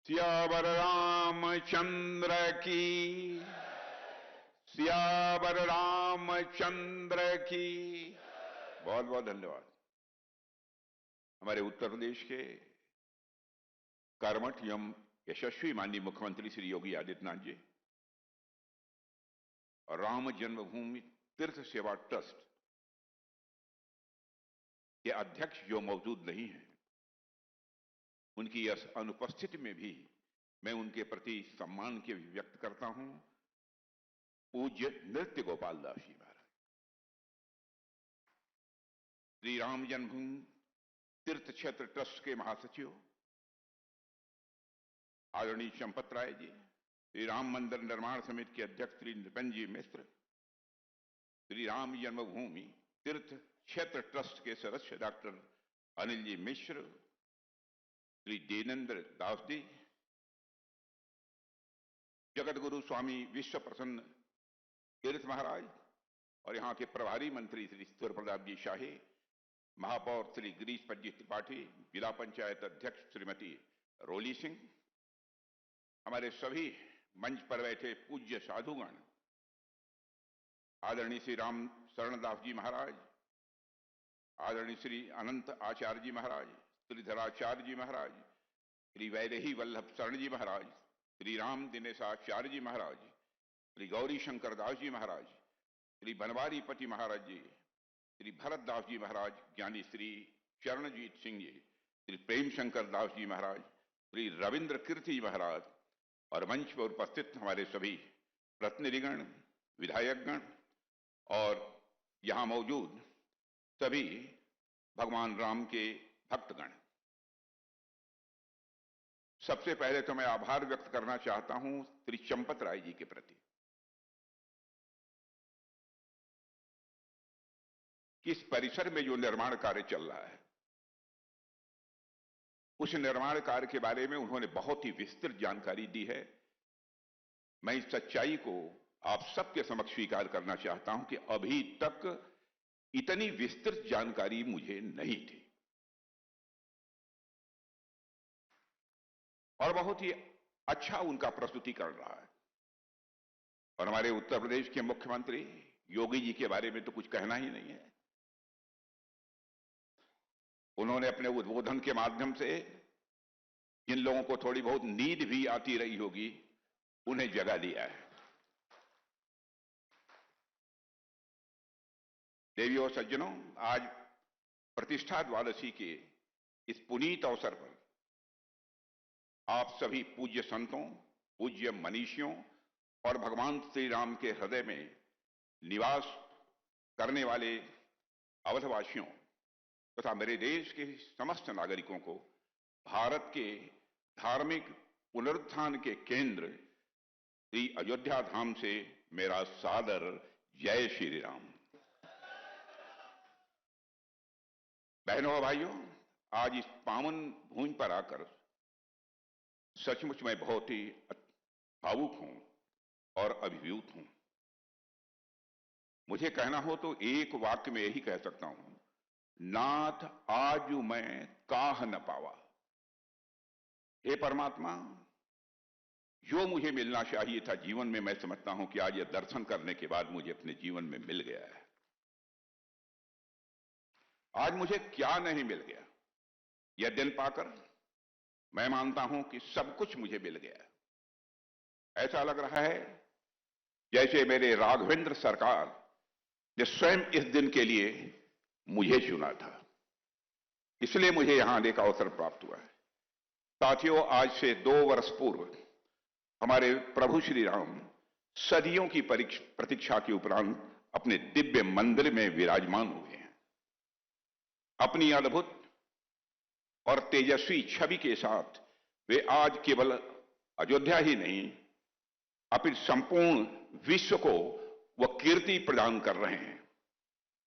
सियावर रामचंद्र की, सियावर रामचंद्र की। बहुत बहुत धन्यवाद। हमारे उत्तर प्रदेश के कर्मठ एवं यशस्वी माननीय मुख्यमंत्री श्री योगी आदित्यनाथ जी और राम जन्मभूमि तीर्थ सेवा ट्रस्ट के अध्यक्ष जो मौजूद नहीं हैं, उनकी अनुपस्थिति में भी मैं उनके प्रति सम्मान के व्यक्त करता हूं। पूज्य नृत्य गोपाल दास जी महाराज, श्री राम जन्मभूमि तीर्थ क्षेत्र ट्रस्ट के महासचिव आदरणीय चंपत राय जी, श्री राम मंदिर निर्माण समिति के अध्यक्ष श्री नितिन जी मिश्र, श्री राम जन्मभूमि तीर्थ क्षेत्र ट्रस्ट के सदस्य डॉक्टर अनिल जी मिश्र, श्री देवेंद्र दास जी, जगत गुरु स्वामी विश्व प्रसन्न तीर्थ महाराज और यहाँ के प्रभारी मंत्री श्री सूर्य प्रताप जी शाही, महापौर श्री गिरीश पज्जी त्रिपाठी, जिला पंचायत अध्यक्ष श्रीमती रोली सिंह, हमारे सभी मंच पर बैठे पूज्य साधुगण, आदरणीय श्री राम शरणदास जी महाराज, आदरणीय श्री अनंत आचार्य जी महाराज, श्रीधराचार्य जी महाराज, श्री वैदेही वल्लभ शरण जी महाराज, श्री राम दिनेशाचार्य जी महाराज, श्री गौरी शंकर दास जी महाराज, श्री बनवारी पति महाराज जी, श्री भरत दास जी महाराज, ज्ञानी श्री चरणजीत सिंह जी, श्री प्रेम शंकर दास जी महाराज, श्री रविंद्र कीर्ति जी महाराज और मंच पर उपस्थित हमारे सभी प्रतिनिधिगण, विधायकगण और यहाँ मौजूद सभी भगवान राम के भक्तगण, सबसे पहले तो मैं आभार व्यक्त करना चाहता हूं श्री चंपत राय जी के प्रति कि इस परिसर में जो निर्माण कार्य चल रहा है, उस निर्माण कार्य के बारे में उन्होंने बहुत ही विस्तृत जानकारी दी है। मैं इस सच्चाई को आप सबके समक्ष स्वीकार करना चाहता हूं कि अभी तक इतनी विस्तृत जानकारी मुझे नहीं थी और बहुत ही अच्छा उनका प्रस्तुतिकरण रहा है। और हमारे उत्तर प्रदेश के मुख्यमंत्री योगी जी के बारे में तो कुछ कहना ही नहीं है। उन्होंने अपने उद्बोधन के माध्यम से जिन लोगों को थोड़ी बहुत नींद भी आती रही होगी, उन्हें जगा दिया है। देवियों और सज्जनों, आज प्रतिष्ठा द्वादशी के इस पुनीत अवसर पर आप सभी पूज्य संतों, पूज्य मनीषियों और भगवान श्री राम के हृदय में निवास करने वाले अवधवासियों तथा मेरे देश के समस्त नागरिकों को भारत के धार्मिक पुनरुत्थान के केंद्र श्री अयोध्या धाम से मेरा सादर जय श्री राम। बहनों और भाइयों, आज इस पावन भूमि पर आकर सचमुच मैं बहुत ही भावुक हूं और अभिभूत हूं। मुझे कहना हो तो एक वाक्य में यही कह सकता हूं, नाथ आजू मैं काह न पावा। हे परमात्मा, जो मुझे मिलना चाहिए था जीवन में, मैं समझता हूं कि आज यह दर्शन करने के बाद मुझे अपने जीवन में मिल गया है। आज मुझे क्या नहीं मिल गया, यह दिन पाकर मैं मानता हूं कि सब कुछ मुझे मिल गया। ऐसा लग रहा है जैसे मेरे राघवेंद्र सरकार ने स्वयं इस दिन के लिए मुझे चुना था, इसलिए मुझे यहां आने का अवसर प्राप्त हुआ है। साथियों, आज से 2 वर्ष पूर्व हमारे प्रभु श्री राम सदियों की प्रतीक्षा के उपरांत अपने दिव्य मंदिर में विराजमान हुए हैं। अपनी अद्भुत और तेजस्वी छवि के साथ वे आज केवल अयोध्या ही नहीं, अपितु संपूर्ण विश्व को वह कीर्ति प्रदान कर रहे हैं।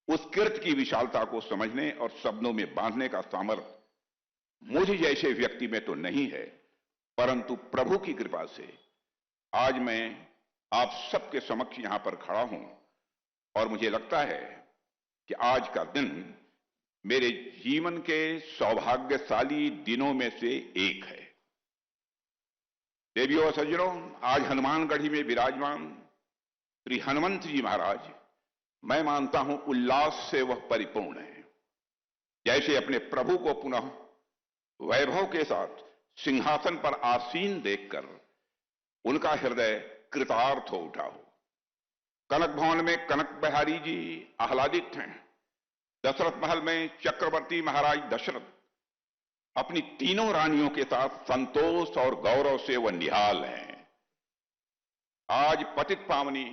उस कीर्ति की विशालता को समझने और शब्दों में बांधने का सामर्थ्य मुझे जैसे व्यक्ति में तो नहीं है, परंतु प्रभु की कृपा से आज मैं आप सबके समक्ष यहां पर खड़ा हूं और मुझे लगता है कि आज का दिन मेरे जीवन के सौभाग्यशाली दिनों में से एक है। देवियों और सज्जनों, आज हनुमानगढ़ी में विराजमान श्री हनुमंत जी महाराज, मैं मानता हूं उल्लास से वह परिपूर्ण है। जैसे अपने प्रभु को पुनः वैभव के साथ सिंहासन पर आसीन देखकर उनका हृदय कृतार्थ हो उठा हो। कनक भवन में कनक बिहारी जी आह्लादित हैं। दशरथ महल में चक्रवर्ती महाराज दशरथ अपनी तीनों रानियों के साथ संतोष और गौरव से वह निहाल हैं। आज पतित पावनी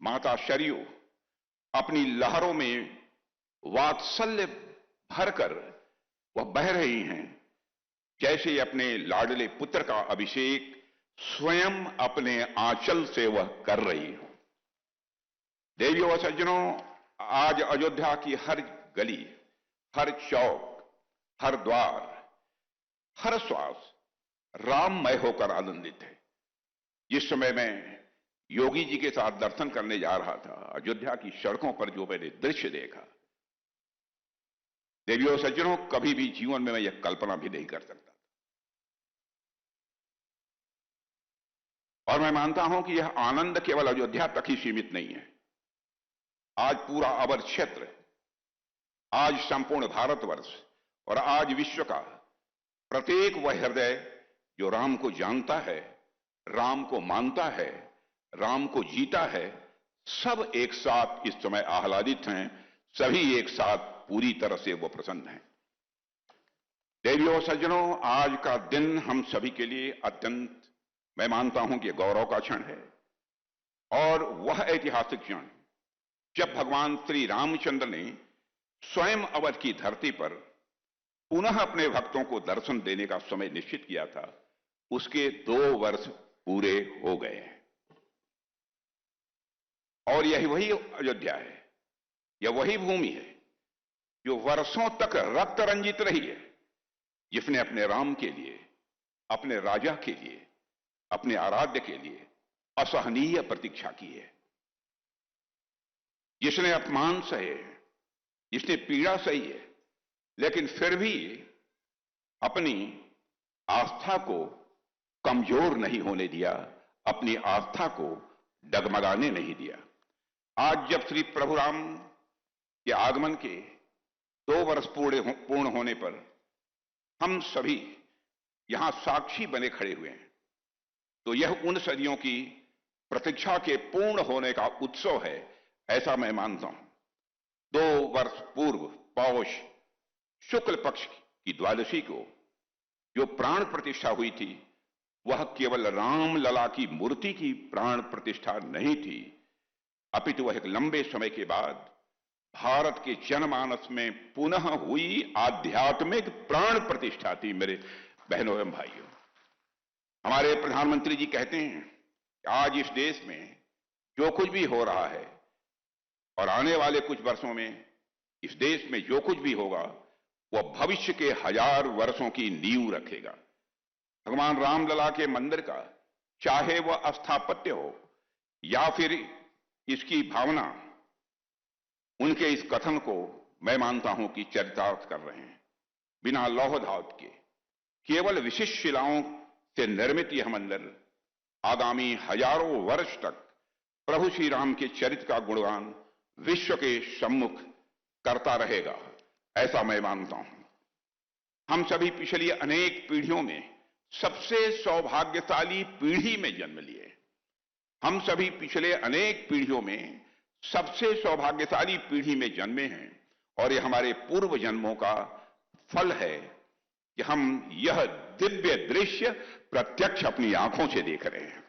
माता शरयू अपनी लहरों में वात्सल्य भरकर वह बह रही हैं, जैसे अपने लाडले पुत्र का अभिषेक स्वयं अपने आंचल से वह कर रही हो। देवियों और सज्जनों, आज अयोध्या की हर गली, हर चौक, हर द्वार, हर श्वास राममय होकर आनंदित है। जिस समय मैं योगी जी के साथ दर्शन करने जा रहा था, अयोध्या की सड़कों पर जो मैंने दृश्य देखा, देवियों और सज्जनों, कभी भी जीवन में मैं यह कल्पना भी नहीं कर सकता। और मैं मानता हूं कि यह आनंद केवल अयोध्या तक ही सीमित नहीं है। आज पूरा अवध क्षेत्र, आज संपूर्ण भारतवर्ष और आज विश्व का प्रत्येक वह हृदय जो राम को जानता है, राम को मानता है, राम को जीता है, सब एक साथ इस समय आह्लादित हैं। सभी एक साथ पूरी तरह से वो प्रसन्न हैं। देवियों और सज्जनों, आज का दिन हम सभी के लिए अत्यंत, मैं मानता हूं कि गौरव का क्षण है। और वह ऐतिहासिक क्षण जब भगवान श्री रामचंद्र ने स्वयं अवध की धरती पर पुनः अपने भक्तों को दर्शन देने का समय निश्चित किया था, उसके 2 वर्ष पूरे हो गए हैं। और यही वही अयोध्या है, यह वही भूमि है जो वर्षों तक रक्त रंजित रही है, जिसने अपने राम के लिए, अपने राजा के लिए, अपने आराध्य के लिए असहनीय प्रतीक्षा की है। जिसने अपमान सहे, जिसने पीड़ा सही है, लेकिन फिर भी अपनी आस्था को कमजोर नहीं होने दिया, अपनी आस्था को डगमगाने नहीं दिया। आज जब श्री प्रभु राम के आगमन के 2 वर्ष पूर्ण होने पर हम सभी यहां साक्षी बने खड़े हुए हैं, तो यह उन सदियों की प्रतीक्षा के पूर्ण होने का उत्सव है, ऐसा मैं मानता हूं। 2 वर्ष पूर्व पौष शुक्ल पक्ष की द्वादशी को जो प्राण प्रतिष्ठा हुई थी, वह केवल राम लला की मूर्ति की प्राण प्रतिष्ठा नहीं थी, अपितु वह एक लंबे समय के बाद भारत के जनमानस में पुनः हुई आध्यात्मिक प्राण प्रतिष्ठा थी। मेरे बहनों एवं भाइयों, हमारे प्रधानमंत्री जी कहते हैं कि आज इस देश में जो कुछ भी हो रहा है और आने वाले कुछ वर्षों में इस देश में जो कुछ भी होगा, वह भविष्य के 1000 वर्षों की नींव रखेगा। भगवान रामलला के मंदिर का, चाहे वह स्थापत्य हो या फिर इसकी भावना, उनके इस कथन को मैं मानता हूं कि चरितार्थ कर रहे हैं। बिना लौह धातु के केवल विशिष्ट शिलाओं से निर्मित यह मंदिर आगामी हजारों वर्ष तक प्रभु श्री राम के चरित्र का गुणगान विश्व के सम्मुख करता रहेगा, ऐसा मैं मानता हूं। हम सभी पिछली अनेक पीढ़ियों में सबसे सौभाग्यशाली पीढ़ी में जन्म लिए। हम सभी पिछले अनेक पीढ़ियों में सबसे सौभाग्यशाली पीढ़ी में जन्मे हैं, और यह हमारे पूर्व जन्मों का फल है कि हम यह दिव्य दृश्य प्रत्यक्ष अपनी आंखों से देख रहे हैं।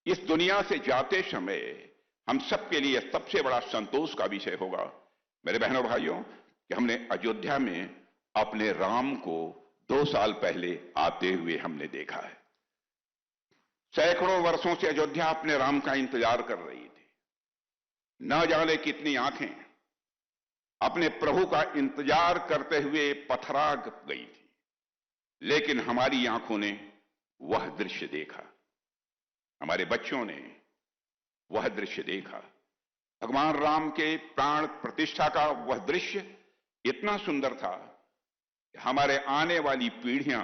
इस दुनिया से जाते समय हम सबके लिए सबसे बड़ा संतोष का विषय होगा, मेरे बहनों भाइयों, कि हमने अयोध्या में अपने राम को 2 साल पहले आते हुए हमने देखा है। सैकड़ों वर्षों से अयोध्या अपने राम का इंतजार कर रही थी। न जाने कितनी आंखें अपने प्रभु का इंतजार करते हुए पथरा गई थी, लेकिन हमारी आंखों ने वह दृश्य देखा, हमारे बच्चों ने वह दृश्य देखा। भगवान राम के प्राण प्रतिष्ठा का वह दृश्य इतना सुंदर था कि हमारे आने वाली पीढ़ियां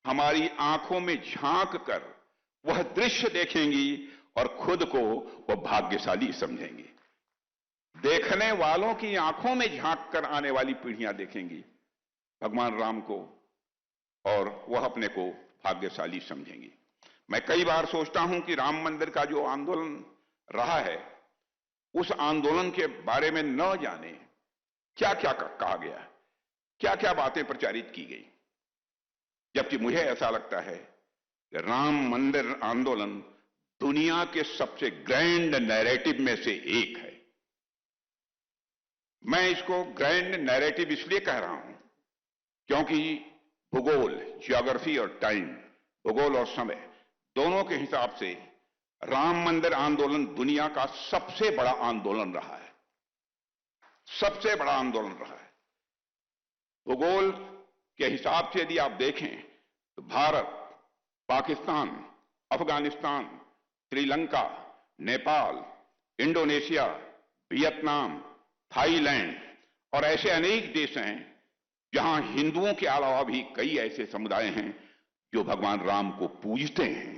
हमारी आंखों में झांक कर वह दृश्य देखेंगी और खुद को वह भाग्यशाली समझेंगी। देखने वालों की आंखों में झांक कर आने वाली पीढ़ियां देखेंगी भगवान राम को और वह अपने को भाग्यशाली समझेंगी। मैं कई बार सोचता हूं कि राम मंदिर का जो आंदोलन रहा है, उस आंदोलन के बारे में न जाने क्या क्या कहा गया, क्या क्या बातें प्रचारित की गई, जबकि मुझे ऐसा लगता है कि राम मंदिर आंदोलन दुनिया के सबसे ग्रैंड नैरेटिव में से एक है। मैं इसको ग्रैंड नैरेटिव इसलिए कह रहा हूं क्योंकि भूगोल, ज्योग्राफी और टाइम, भूगोल और समय दोनों के हिसाब से राम मंदिर आंदोलन दुनिया का सबसे बड़ा आंदोलन रहा है, सबसे बड़ा आंदोलन रहा है। भूगोल के हिसाब से यदि आप देखें तो Bharat, Pakistan, Afghanistan, Sri Lanka, Nepal, Indonesia, Vietnam, Thailand और ऐसे अनेक देश हैं जहां हिंदुओं के अलावा भी कई ऐसे समुदाय हैं जो भगवान राम को पूजते हैं,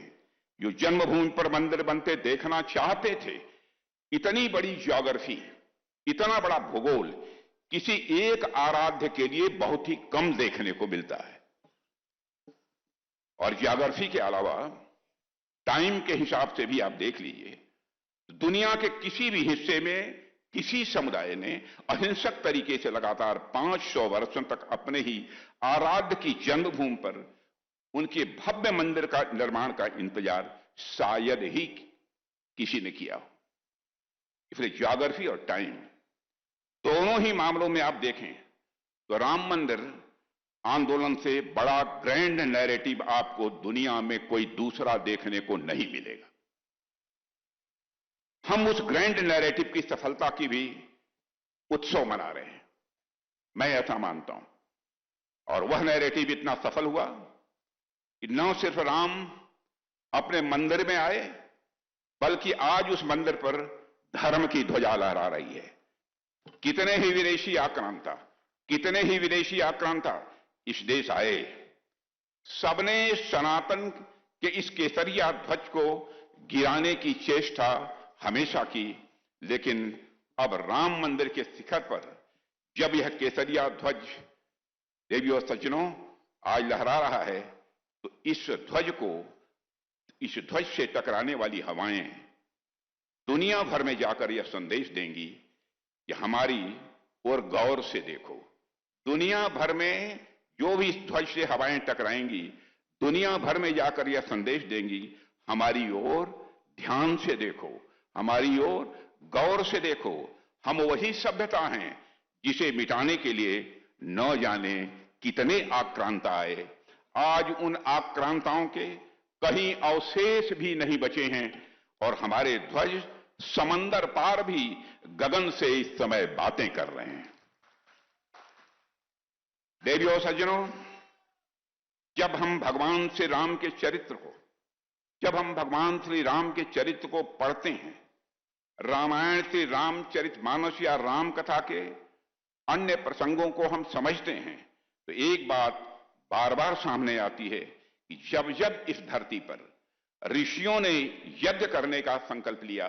जो जन्मभूमि पर मंदिर बनते देखना चाहते थे। इतनी बड़ी ज्योग्राफी, इतना बड़ा भूगोल किसी एक आराध्य के लिए बहुत ही कम देखने को मिलता है। और ज्योग्राफी के अलावा टाइम के हिसाब से भी आप देख लीजिए, दुनिया के किसी भी हिस्से में किसी समुदाय ने अहिंसक तरीके से लगातार 500 वर्षों तक अपने ही आराध्य की जन्मभूमि पर उनके भव्य मंदिर का निर्माण का इंतजार शायद ही किसी ने किया हो। इसलिए ज्योग्राफी और टाइम दोनों ही मामलों में आप देखें तो राम मंदिर आंदोलन से बड़ा ग्रैंड नैरेटिव आपको दुनिया में कोई दूसरा देखने को नहीं मिलेगा। हम उस ग्रैंड नैरेटिव की सफलता की भी उत्सव मना रहे हैं, मैं ऐसा मानता हूं। और वह नैरेटिव इतना सफल हुआ कि न सिर्फ राम अपने मंदिर में आए, बल्कि आज उस मंदिर पर धर्म की ध्वजा लहरा रही है। कितने ही विदेशी आक्रांता, कितने ही विदेशी आक्रांता इस देश आए, सबने सनातन के इस केसरिया ध्वज को गिराने की चेष्टा हमेशा की, लेकिन अब राम मंदिर के शिखर पर जब यह केसरिया ध्वज देवियों और सज्जनों आज लहरा रहा है, तो इस ध्वज से टकराने वाली हवाएं दुनिया भर में जाकर यह संदेश देंगी कि हमारी ओर गौर से देखो। दुनिया भर में जो भी इस ध्वज से हवाएं टकराएंगी, दुनिया भर में जाकर यह संदेश देंगी, हमारी ओर ध्यान से देखो, हमारी ओर गौर से देखो। हम वही सभ्यता हैं जिसे मिटाने के लिए न जाने कितने आक्रांता आए। आज उन आक्रांताओं के कहीं अवशेष भी नहीं बचे हैं और हमारे ध्वज समंदर पार भी गगन से इस समय बातें कर रहे हैं। देवियों सज्जनों, जब हम भगवान श्री राम के चरित्र को, जब हम भगवान श्री राम के चरित्र को पढ़ते हैं, रामायण से रामचरितमानस या राम कथा के अन्य प्रसंगों को हम समझते हैं, तो एक बात बार बार सामने आती है कि जब जब इस धरती पर ऋषियों ने यज्ञ करने का संकल्प लिया,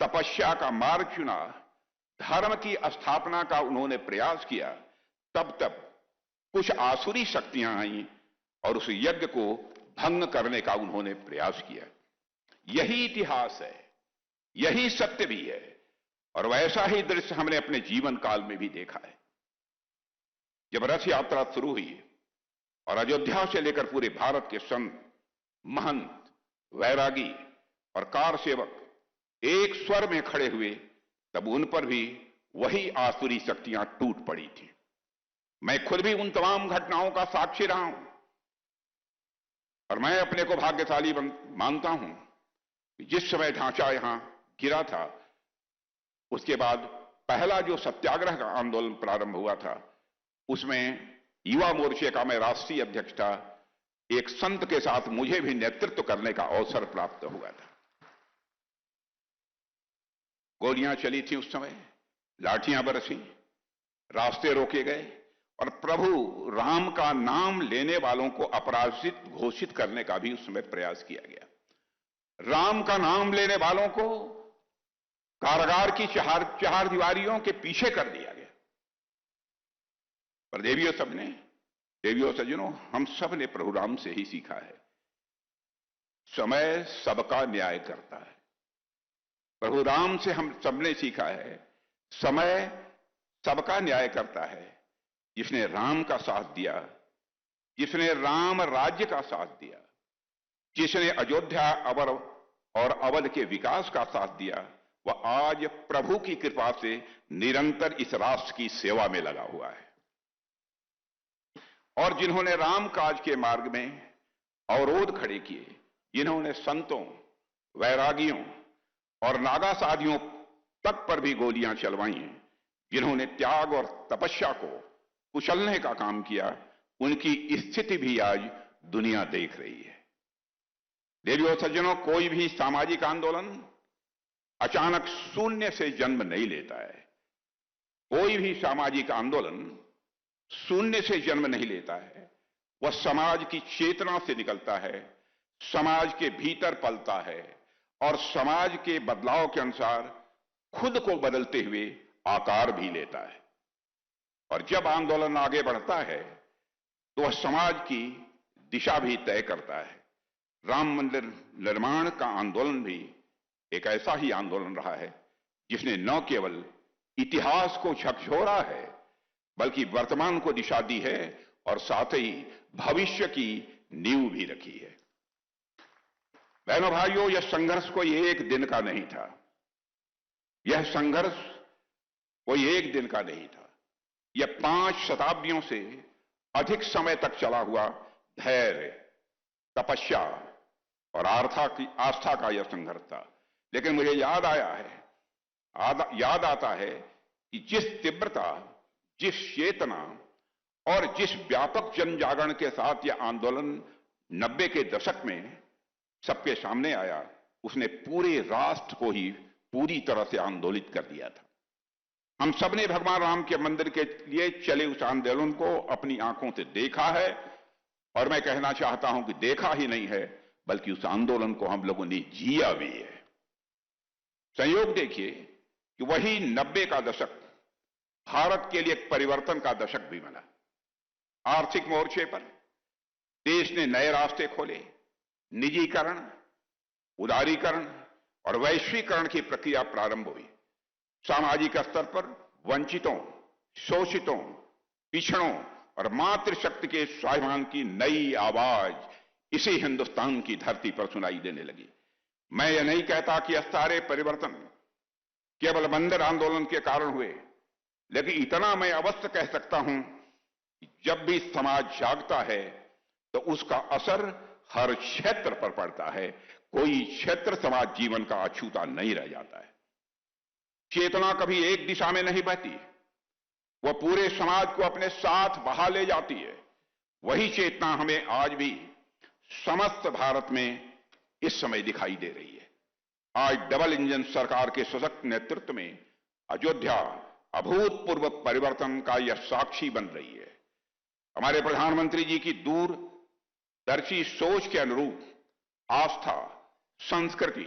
तपस्या का मार्ग चुना, धर्म की स्थापना का उन्होंने प्रयास किया, तब तब कुछ आसुरी शक्तियां आईं और उस यज्ञ को भंग करने का उन्होंने प्रयास किया। यही इतिहास है, यही सत्य भी है, और वैसा ही दृश्य हमने अपने जीवन काल में भी देखा है। जब रथ यात्रा शुरू हुई और अयोध्या से लेकर पूरे भारत के संत, महंत, वैरागी और कार सेवक एक स्वर में खड़े हुए, तब उन पर भी वही आसुरी शक्तियां टूट पड़ी थी। मैं खुद भी उन तमाम घटनाओं का साक्षी रहा हूं और मैं अपने को भाग्यशाली मानता हूं कि जिस समय ढांचा यहां गिरा था, उसके बाद पहला जो सत्याग्रह का आंदोलन प्रारंभ हुआ था, उसमें युवा मोर्चे का मैं राष्ट्रीय अध्यक्ष था। एक संत के साथ मुझे भी नेतृत्व करने का अवसर प्राप्त हुआ था। गोलियां चली थी उस समय, लाठियां बरसी, रास्ते रोके गए और प्रभु राम का नाम लेने वालों को अपराजित घोषित करने का भी उस समय प्रयास किया गया। राम का नाम लेने वालों को कारागार की चार दीवारियों के पीछे कर दिया गया। पर देवियों सज्जनों, हम सब ने प्रभु राम से ही सीखा है, समय सबका न्याय करता है। प्रभु राम से हम सबने सीखा है, समय सबका न्याय करता है। जिसने राम का साथ दिया, जिसने राम राज्य का साथ दिया, जिसने अयोध्या और अवध के विकास का साथ दिया, वह आज प्रभु की कृपा से निरंतर इस राष्ट्र की सेवा में लगा हुआ है। और जिन्होंने राम काज के मार्ग में अवरोध खड़े किए, जिन्होंने संतों, वैरागियों और नागा साधियों तक पर भी गोलियां चलवाई, जिन्होंने त्याग और तपस्या को कुचलने का काम किया, उनकी स्थिति भी आज दुनिया देख रही है। देवियों सज्जनों, कोई भी सामाजिक आंदोलन अचानक शून्य से जन्म नहीं लेता है। कोई भी सामाजिक आंदोलन शून्य से जन्म नहीं लेता है। वह समाज की चेतना से निकलता है, समाज के भीतर पलता है और समाज के बदलाव के अनुसार खुद को बदलते हुए आकार भी लेता है। और जब आंदोलन आगे बढ़ता है तो वह समाज की दिशा भी तय करता है। राम मंदिर निर्माण का आंदोलन भी एक ऐसा ही आंदोलन रहा है जिसने न केवल इतिहास को झकझोरा है, बल्कि वर्तमान को दिशा दी है और साथ ही भविष्य की नींव भी रखी है। बहनों भाइयों, यह संघर्ष कोई एक दिन का नहीं था। यह संघर्ष कोई एक दिन का नहीं था। यह 5 शताब्दियों से अधिक समय तक चला हुआ धैर्य, तपस्या और आस्था का यह संघर्ष था। लेकिन मुझे याद आता है कि जिस तीव्रता, जिस चेतना और जिस व्यापक जन जागरण के साथ यह आंदोलन 90 के दशक में सबके सामने आया, उसने पूरे राष्ट्र को ही पूरी तरह से आंदोलित कर दिया था। हम सबने भगवान राम के मंदिर के लिए चले उस आंदोलन को अपनी आंखों से देखा है, और मैं कहना चाहता हूं कि देखा ही नहीं है, बल्कि उस आंदोलन को हम लोगों ने जिया भी है। संयोग देखिए कि वही 90 का दशक भारत के लिए एक परिवर्तन का दशक भी बना। आर्थिक मोर्चे पर देश ने नए रास्ते खोले। निजीकरण, उदारीकरण और वैश्वीकरण की प्रक्रिया प्रारंभ हुई। सामाजिक स्तर पर वंचितों, शोषितों, पिछड़ों और मातृशक्ति के स्वाभिमान की नई आवाज इसी हिंदुस्तान की धरती पर सुनाई देने लगी। मैं यह नहीं कहता कि यह सारे परिवर्तन केवल मंदिर आंदोलन के कारण हुए, लेकिन इतना मैं अवश्य कह सकता हूं कि जब भी समाज जागता है तो उसका असर हर क्षेत्र पर पड़ता है। कोई क्षेत्र समाज जीवन का अछूता नहीं रह जाता है। चेतना कभी एक दिशा में नहीं बहती, वह पूरे समाज को अपने साथ बहा ले जाती है। वही चेतना हमें आज भी समस्त भारत में इस समय दिखाई दे रही है। आज डबल इंजन सरकार के सशक्त नेतृत्व में अयोध्या अभूतपूर्व परिवर्तन का यह साक्षी बन रही है। हमारे प्रधानमंत्री जी की दूरदर्शी सोच के अनुरूप आस्था, संस्कृति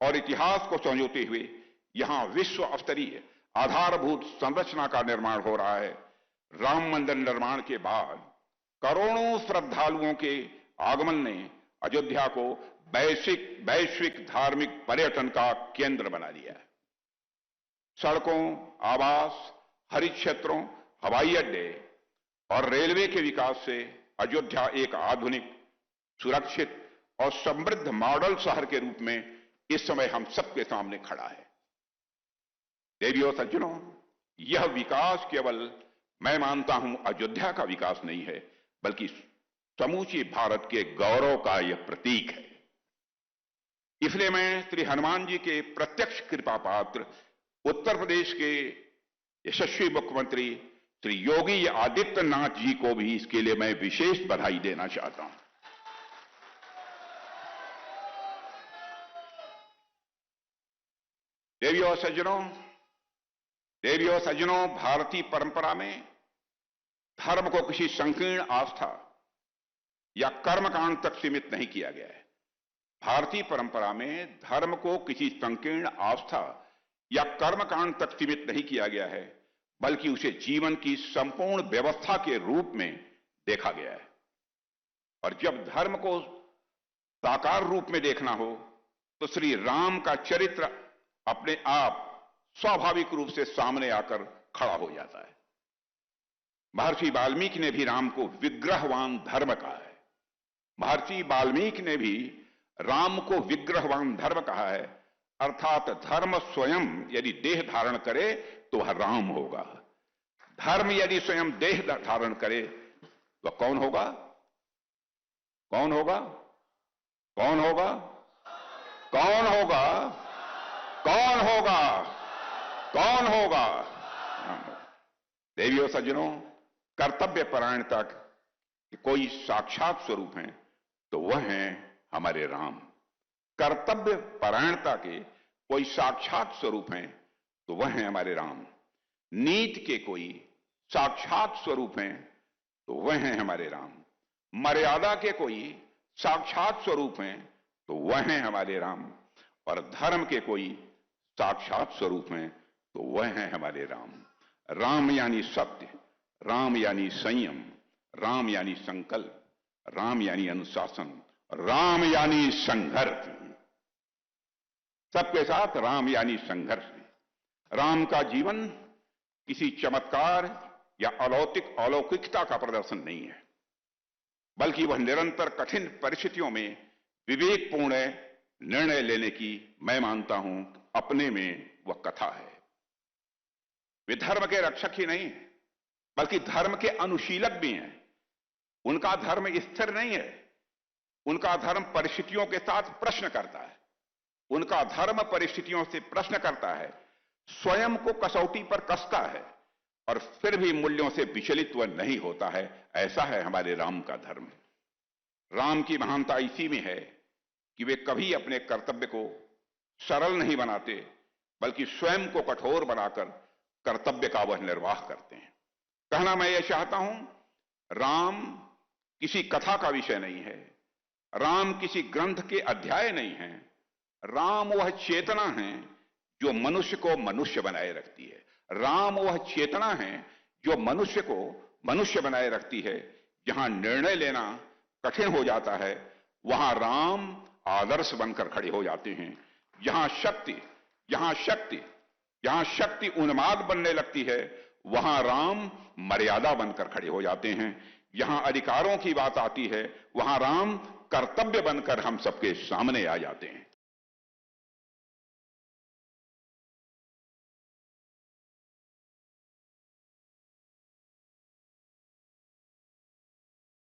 और इतिहास को संजोते हुए यहां विश्व स्तरीय आधारभूत संरचना का निर्माण हो रहा है। राम मंदिर निर्माण के बाद करोड़ों श्रद्धालुओं के आगमन ने अयोध्या को वैश्विक धार्मिक पर्यटन का केंद्र बना दिया है। सड़कों, आवास, हरित क्षेत्रों, हवाई अड्डे और रेलवे के विकास से अयोध्या एक आधुनिक, सुरक्षित और समृद्ध मॉडल शहर के रूप में इस समय हम सबके सामने खड़ा है। देवियों सज्जनों, यह विकास केवल मैं मानता हूं अयोध्या का विकास नहीं है, बल्कि समूची भारत के गौरव का यह प्रतीक है। इसलिए मैं श्री हनुमान जी के प्रत्यक्ष कृपा पात्र उत्तर प्रदेश के यशस्वी मुख्यमंत्री श्री योगी आदित्यनाथ जी को भी इसके लिए मैं विशेष बधाई देना चाहता हूं। देवियों सज्जनों, भारतीय परंपरा में धर्म को किसी संकीर्ण आस्था या कर्मकांड तक सीमित नहीं किया गया है। भारतीय परंपरा में धर्म को किसी संकीर्ण आस्था या कर्मकांड तक सीमित नहीं किया गया है, बल्कि उसे जीवन की संपूर्ण व्यवस्था के रूप में देखा गया है। और जब धर्म को साकार रूप में देखना हो तो श्री राम का चरित्र अपने आप स्वाभाविक रूप से सामने आकर खड़ा हो जाता है। महर्षि वाल्मीकि ने भी राम को विग्रहवान धर्म कहा है। महर्षि वाल्मीकि ने भी राम को विग्रहवान धर्म कहा है, अर्थात धर्म स्वयं यदि देह धारण करे तो वह राम होगा। धर्म यदि स्वयं देह धारण करे तो कौन होगा? कौन होगा? कौन होगा? कौन होगा? कौन होगा? कौन होगा? देवियों सज्जनों, कर्तव्य परायणता के कोई साक्षात स्वरूप हैं तो वह हैं हमारे राम। कर्तव्य परायणता के कोई साक्षात स्वरूप हैं तो वह हैं हमारे राम। नीति के कोई साक्षात स्वरूप हैं तो वह हैं हमारे राम। मर्यादा के कोई साक्षात स्वरूप हैं तो वह हैं हमारे राम। और धर्म के कोई साक्षात स्वरूप हैं तो वह हैं हमारे राम। राम यानी सत्य, राम यानी संयम, राम यानी संकल्प, राम यानी अनुशासन, राम यानी संघर्ष। सबके साथ राम यानी संघर्ष। राम का जीवन किसी चमत्कार या अलौकिकता का प्रदर्शन नहीं है, बल्कि वह निरंतर कठिन परिस्थितियों में विवेकपूर्ण निर्णय लेने की, मैं मानता हूं, अपने में वह कथा है। वे धर्म के रक्षक ही नहीं बल्कि धर्म के अनुशीलक भी हैं। उनका धर्म स्थिर नहीं है, उनका धर्म परिस्थितियों के साथ प्रश्न करता है। उनका धर्म परिस्थितियों से प्रश्न करता है, स्वयं को कसौटी पर कसता है और फिर भी मूल्यों से विचलित वह नहीं होता है। ऐसा है हमारे राम का धर्म। राम की महानता इसी में है कि वे कभी अपने कर्तव्य को सरल नहीं बनाते, बल्कि स्वयं को कठोर बनाकर कर्तव्य का वह निर्वाह करते हैं। कहना मैं ये चाहता हूं, राम किसी कथा का विषय नहीं है, राम किसी ग्रंथ के अध्याय नहीं है। राम वह चेतना है जो मनुष्य को मनुष्य बनाए रखती है। राम वह चेतना है जो मनुष्य को मनुष्य बनाए रखती है। जहां निर्णय लेना कठिन हो जाता है, वहां राम आदर्श बनकर खड़े हो जाते हैं। जहां शक्ति उन्माद बनने लगती है, वहां राम मर्यादा बनकर खड़े हो जाते हैं। जहां अधिकारों की बात आती है, वहां राम कर्तव्य बनकर हम सबके सामने आ जाते हैं।